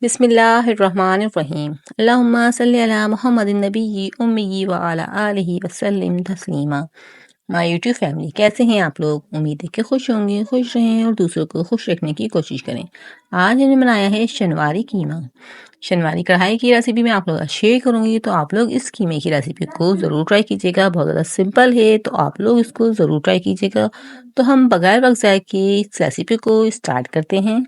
बिस्मिल्लाहिर्रहमानिर्रहीम। अल्लाहुम्मा सल्ली अला मुहम्मदिन नबिय्यि उम्मिय्यि व अला आलिहि वसल्लिम तस्लीमा। माय यूट्यूब फैमिली, कैसे हैं आप लोग? उम्मीद है कि खुश होंगे, खुश रहें और दूसरों को खुश रखने की कोशिश करें। आज मैंने बनाया है शनवारी कीमा। शनवारी कढ़ाई की रेसिपी मैं आप लोगों का शेयर करूंगी, तो आप लोग इस कीमे की रेसिपी को ज़रूर ट्राई कीजिएगा। बहुत ज़्यादा सिंपल है, तो आप लोग इसको ज़रूर ट्राई कीजिएगा। तो हम बगैर वक्त ज़ाय के इस रेसिपी को स्टार्ट करते हैं।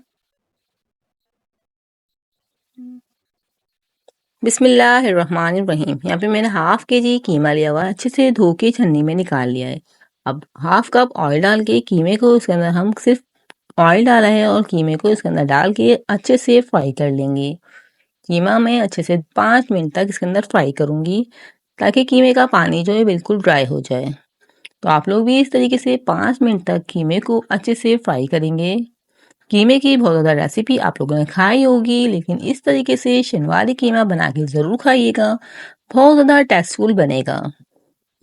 बिस्मिल्लाहिर्रहमानिर्रहीम। यहाँ पे मैंने हाफ के जी कीमा लिया हुआ है, अच्छे से धो के छन्नी में निकाल लिया है। अब हाफ कप ऑयल डाल के कीमे को इसके अंदर हम सिर्फ ऑयल डाला है और कीमे को इसके अंदर डाल के अच्छे से फ्राई कर लेंगे। कीमा मैं अच्छे से 5 मिनट तक इसके अंदर फ्राई करूंगी, ताकि कीमे का पानी जो है बिल्कुल ड्राई हो जाए। तो आप लोग भी इस तरीके से 5 मिनट तक कीमे को अच्छे से फ्राई करेंगे। कीमे की बहुत ज़्यादा रेसिपी आप लोगों ने खाई होगी, लेकिन इस तरीके से शनवारी कीमा बना के ज़रूर खाइएगा, बहुत ज़्यादा टेस्टफुल बनेगा।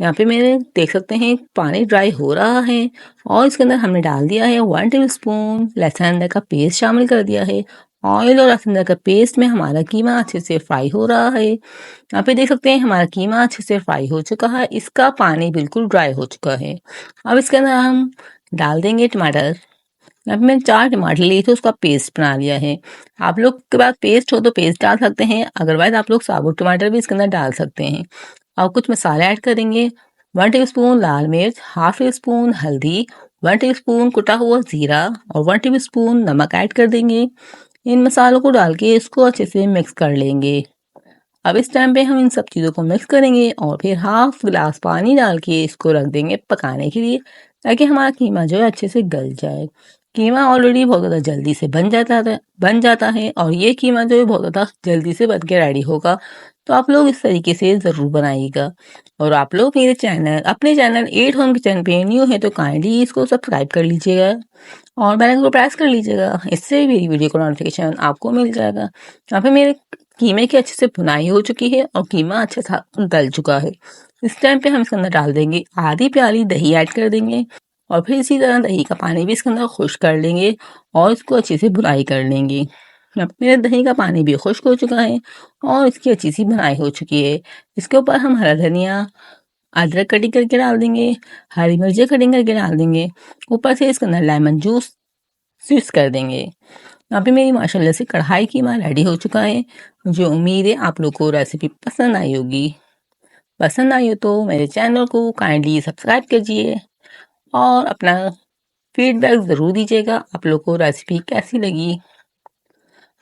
यहाँ पे मेरे देख सकते हैं पानी ड्राई हो रहा है और इसके अंदर हमने डाल दिया है 1 टेबल स्पून लहसुन अदरक का पेस्ट शामिल कर दिया है। ऑयल और लहसुन अदरक का पेस्ट में हमारा कीमा अच्छे से फ्राई हो रहा है। यहाँ पे देख सकते हैं हमारा कीमा अच्छे से फ्राई हो चुका है, इसका पानी बिल्कुल ड्राई हो चुका है। अब इसके अंदर हम डाल देंगे टमाटर। अब मैंने 4 टमाटर लिए थे, उसका पेस्ट बना लिया है। आप लोग के पास पेस्ट हो तो पेस्ट डाल सकते हैं, अदरवाइज आप लोग साबुत टमाटर भी इसके अंदर डाल सकते हैं। और कुछ मसाले ऐड करेंगे। 1 टीस्पून लाल मिर्च, हाफ टी स्पून हल्दी, 1 टीस्पून कुटा हुआ जीरा और 1 टीस्पून नमक ऐड कर देंगे। इन मसालों को डाल के इसको अच्छे से मिक्स कर लेंगे। अब इस टाइम पे हम इन सब चीज़ों को मिक्स करेंगे और फिर हाफ गिलास पानी डाल के इसको रख देंगे पकाने के लिए, ताकि हमारा कीमा जो है अच्छे से गल जाए। कीमा ऑलरेडी बहुत ज़्यादा जल्दी से बन जाता है और ये कीमा जो है बहुत ज़्यादा जल्दी से बन के रेडी होगा। तो आप लोग इस तरीके से ज़रूर बनाइएगा। और आप लोग अपने चैनल एट होम किचन पे न्यू है तो काइंडली इसको सब्सक्राइब कर लीजिएगा और बेल आइकन को प्रेस कर लीजिएगा, इससे मेरी वीडियो का नोटिफिकेशन आपको मिल जाएगा। यहाँ पे मेरे कीमे की अच्छे से भुनाई हो चुकी है और कीमा अच्छे से गल चुका है। इस टाइम पे हम इसके अंदर डाल देंगे आधी प्याली दही ऐड कर देंगे और फिर इसी तरह दही का पानी भी इसके अंदर खुश्क कर लेंगे और इसको अच्छे से भुनाई कर लेंगे। अब मेरे दही का पानी भी खुश्क हो चुका है और इसकी अच्छी सी भुनाई हो चुकी है। इसके ऊपर हम हरा धनिया, अदरक कटिंग करके डाल देंगे, हरी मिर्ची कटिंग करके डाल देंगे, ऊपर से इसके अंदर लेमन जूस स्विच कर देंगे। यहाँ पे मेरी माशाल्लाह से कढ़ाई कीमा रेडी हो चुका है। मुझे उम्मीद है आप लोग को रेसिपी पसंद आई होगी। पसंद आई हो तो मेरे चैनल को काइंडली सब्सक्राइब कीजिए और अपना फीडबैक ज़रूर दीजिएगा, आप लोग को रेसिपी कैसी लगी।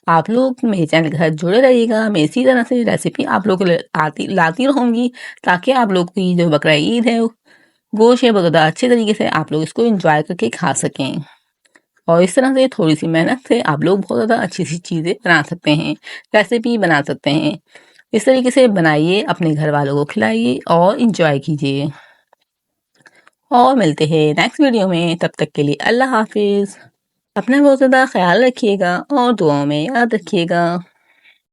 आप लोग मेरे चैनल के साथ जुड़े रहिएगा, मैं इसी तरह से रेसिपी आप लोग को लाती रहूँगी, ताकि आप लोग की जो बकरा ईद है गोश्त है बहुत ज़्यादा अच्छे तरीके से आप लोग इसको इंजॉय करके खा सकें। और इस तरह से थोड़ी सी मेहनत से आप लोग बहुत ज़्यादा अच्छी सी चीज़ें बना सकते हैं, रेसिपी बना सकते हैं। इस तरीके से बनाइए, अपने घर वालों को खिलाइए और इंजॉय कीजिए। और मिलते हैं नेक्स्ट वीडियो में, तब तक के लिए अल्लाह हाफिज़। अपना बहुत ज़्यादा ख्याल रखिएगा और दुआओं में याद रखिएगा।